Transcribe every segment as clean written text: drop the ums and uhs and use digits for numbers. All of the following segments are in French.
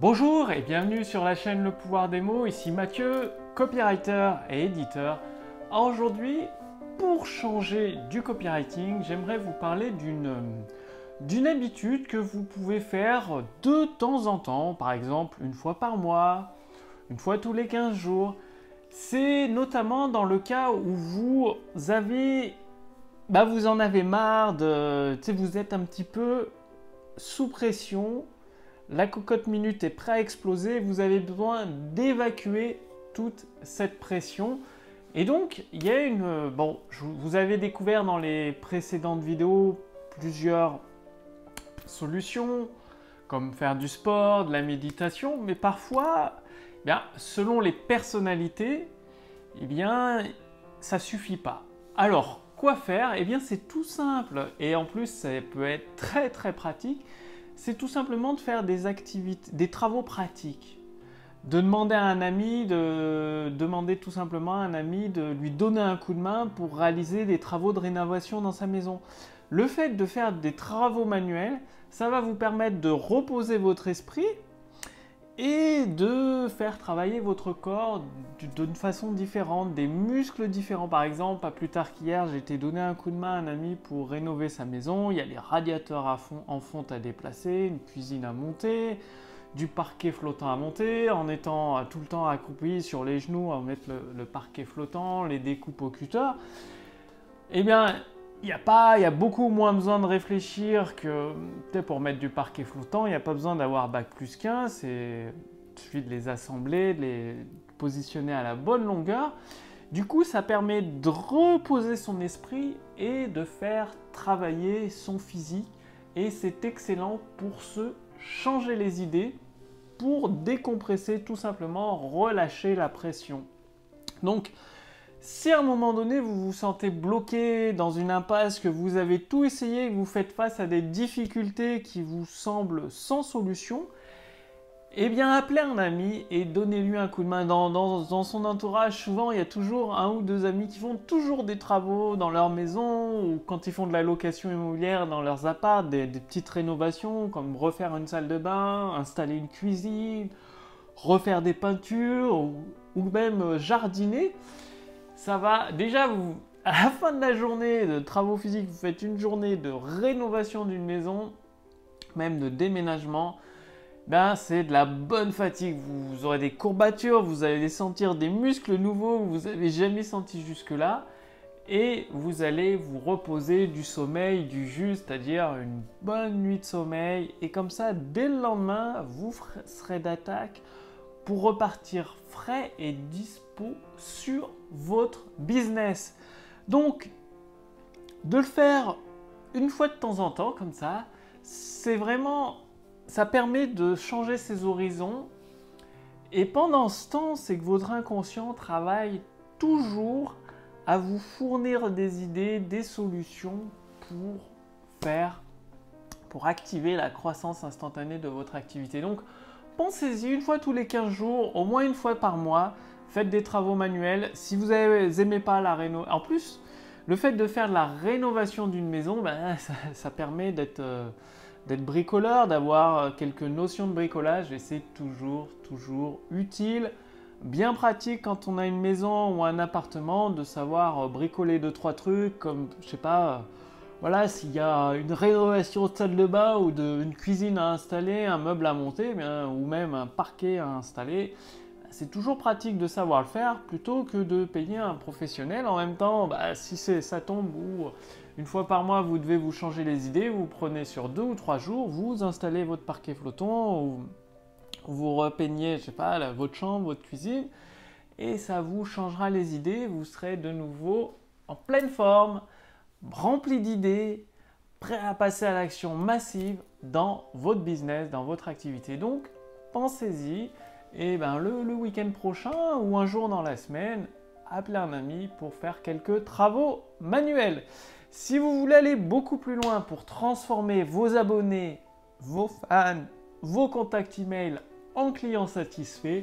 Bonjour et bienvenue sur la chaîne Le Pouvoir des mots, ici Mathieu, copywriter et éditeur. Aujourd'hui, pour changer du copywriting, j'aimerais vous parler d'une habitude que vous pouvez faire de temps en temps, par exemple une fois par mois, une fois tous les 15 jours. C'est notamment dans le cas où vous en avez marre vous êtes un petit peu sous pression. La cocotte minute est prête à exploser, vous avez besoin d'évacuer toute cette pression. Et donc, il y a vous avez découvert dans les précédentes vidéos plusieurs solutions, comme faire du sport, de la méditation, mais parfois, selon les personnalités, ça suffit pas. Alors, quoi faire? C'est tout simple, et en plus, ça peut être très très pratique. C'est tout simplement de faire des activités, des travaux pratiques. De demander à un ami, tout simplement à un ami de lui donner un coup de main pour réaliser des travaux de rénovation dans sa maison. Le fait de faire des travaux manuels, ça va vous permettre de reposer votre esprit et de faire travailler votre corps d'une façon différente, des muscles différents. Par exemple, pas plus tard qu'hier, j'ai été donner un coup de main à un ami pour rénover sa maison. Il y a les radiateurs en fonte à déplacer, une cuisine à monter, du parquet flottant à monter, en étant tout le temps accroupi sur les genoux à mettre le parquet flottant, les découpes au cutter. Il y a beaucoup moins besoin de réfléchir que pour mettre du parquet flottant. Il n'y a pas besoin d'avoir bac plus 15, il suffit de les assembler, de les positionner à la bonne longueur. Du coup, ça permet de reposer son esprit et de faire travailler son physique. Et c'est excellent pour se changer les idées, pour décompresser tout simplement, relâcher la pression. Donc, si à un moment donné vous vous sentez bloqué dans une impasse, que vous avez tout essayé, que vous faites face à des difficultés qui vous semblent sans solution, appelez un ami et donnez-lui un coup de main. Dans son entourage, souvent il y a toujours un ou deux amis qui font toujours des travaux dans leur maison, ou quand ils font de la location immobilière dans leurs apparts, des petites rénovations comme refaire une salle de bain, installer une cuisine, refaire des peintures ou même jardiner. Ça va, déjà, à la fin de la journée de travaux physiques, vous faites une journée de rénovation d'une maison, même de déménagement, c'est de la bonne fatigue. Vous aurez des courbatures, vous allez sentir des muscles nouveaux que vous n'avez jamais sentis jusque-là, et vous allez vous reposer du sommeil du juste, c'est-à-dire une bonne nuit de sommeil, et comme ça, dès le lendemain, vous serez d'attaque pour repartir frais et dispo sur votre business. Donc, de le faire une fois de temps en temps comme ça, ça permet de changer ses horizons. Et pendant ce temps, c'est que votre inconscient travaille toujours à vous fournir des idées, des solutions pour activer la croissance instantanée de votre activité. Donc, pensez-y, une fois tous les 15 jours, au moins une fois par mois, faites des travaux manuels. Si vous n'aimez pas la réno, en plus, le fait de faire de la rénovation d'une maison, ça permet d'être bricoleur, d'avoir quelques notions de bricolage, et c'est toujours utile, bien pratique quand on a une maison ou un appartement, de savoir bricoler 2-3 trucs, comme, je sais pas, s'il y a une rénovation de salle de bain ou une cuisine à installer, un meuble à monter, ou même un parquet à installer, c'est toujours pratique de savoir le faire plutôt que de payer un professionnel. En même temps, si ça tombe ou une fois par mois vous devez vous changer les idées, vous prenez sur 2 ou 3 jours, vous installez votre parquet flottant ou vous repeignez, votre chambre, votre cuisine, et ça vous changera les idées. Vous serez de nouveau en pleine forme, rempli d'idées, prêt à passer à l'action massive dans votre business, dans votre activité. Donc, pensez-y, et le week-end prochain ou un jour dans la semaine, appelez un ami pour faire quelques travaux manuels. Si vous voulez aller beaucoup plus loin pour transformer vos abonnés, vos fans, vos contacts email en clients satisfaits,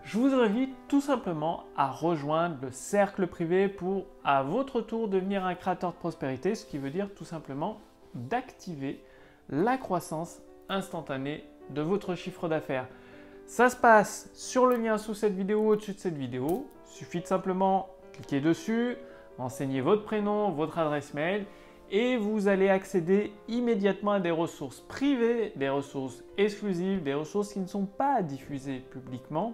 je vous invite tout simplement à rejoindre le cercle privé pour, à votre tour, devenir un créateur de prospérité, ce qui veut dire tout simplement d'activer la croissance instantanée de votre chiffre d'affaires. Ça se passe sur le lien sous cette vidéo, au-dessus de cette vidéo. Il suffit de simplement cliquer dessus, renseigner votre prénom, votre adresse mail et vous allez accéder immédiatement à des ressources privées, des ressources exclusives, des ressources qui ne sont pas diffusées publiquement.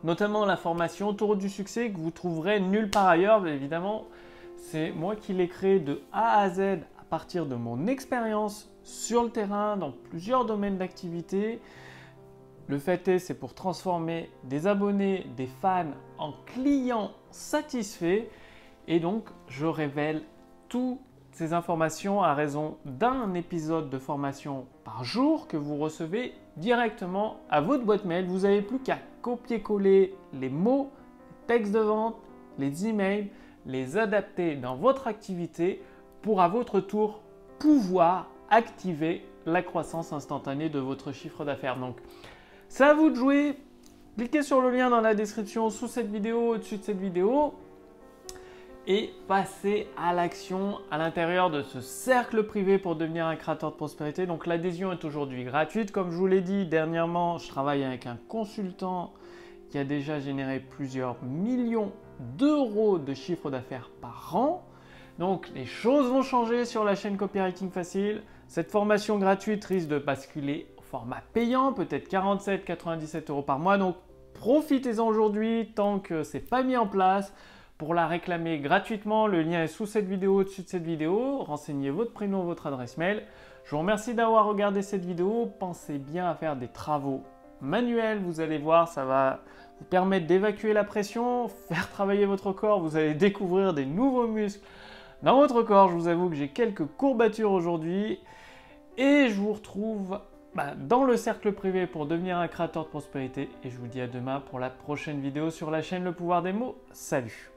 Notamment la formation Tour du succès que vous trouverez nulle part ailleurs. Mais évidemment, c'est moi qui l'ai créé de A à Z à partir de mon expérience sur le terrain dans plusieurs domaines d'activité. Le fait est, c'est pour transformer des abonnés, des fans en clients satisfaits. Et donc, je révèle toutes ces informations à raison d'un épisode de formation par jour que vous recevez directement à votre boîte mail. Vous n'avez plus qu'à copier-coller les mots, les textes de vente, les emails, les adapter dans votre activité pour à votre tour pouvoir activer la croissance instantanée de votre chiffre d'affaires. Donc, c'est à vous de jouer. Cliquez sur le lien dans la description sous cette vidéo, au-dessus de cette vidéo et passez à l'action à l'intérieur de ce cercle privé pour devenir un créateur de prospérité. Donc l'adhésion est aujourd'hui gratuite. Comme je vous l'ai dit dernièrement, je travaille avec un consultant qui a déjà généré plusieurs millions d'euros de chiffre d'affaires par an. Donc les choses vont changer sur la chaîne Copywriting Facile. Cette formation gratuite risque de basculer au format payant, peut-être 47-97 € par mois. Donc profitez-en aujourd'hui tant que ce n'est pas mis en place. Pour la réclamer gratuitement, le lien est sous cette vidéo, au-dessus de cette vidéo. Renseignez votre prénom, votre adresse mail. Je vous remercie d'avoir regardé cette vidéo. Pensez bien à faire des travaux manuels. Vous allez voir, ça va vous permettre d'évacuer la pression, faire travailler votre corps. Vous allez découvrir des nouveaux muscles dans votre corps. Je vous avoue que j'ai quelques courbatures aujourd'hui. Et je vous retrouve dans le cercle privé pour devenir un créateur de prospérité. Et je vous dis à demain pour la prochaine vidéo sur la chaîne Le Pouvoir des mots. Salut!